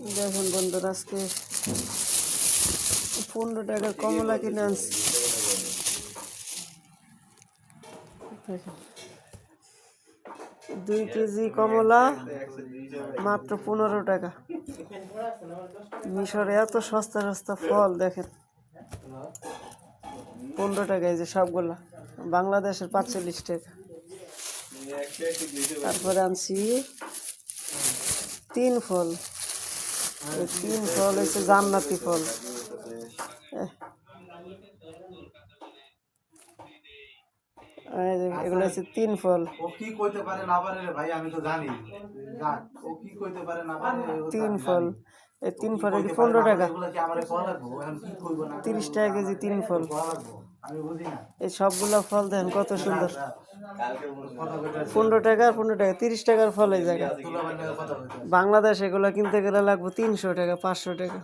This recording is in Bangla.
দেখুন বন্ধুরা, আজকে 15 টাকার কমলা কিনে আনছি। দেখেন 2 কেজি কমলা মাত্র 15 টাকা। মিশরে এত সস্তা সস্তা ফল দেখেন, 15 টাকায় যে সবগুলা, বাংলাদেশের 45 টাকা। তারপরে আনছি 3 ফল। এই 3 ফল হচ্ছে জান্নাতি ফল। এগুলো হচ্ছে 3 ফল। ও কি কইতে পারে না পারে রে ভাই, আমি তো জানি। যাক, ও কি কইতে পারে না পারে 3 ফল। এই 3 ফল 15 টাকা। এগুলা কি আমারে কোয়া লাগবো? এখন কি কইব না 30 টাকা কেজি 3 ফল। কোয়া লাগবো? আমি বুঝি না। এই সবগুলা ফল দেখেন কত সুন্দর। 15 টাকা 15 টাকা, 30 টাকার ফল এই জায়গা। বাংলাদেশ এগুলো কিনতে গেলে লাগবে 300 টাকা 500 টাকা।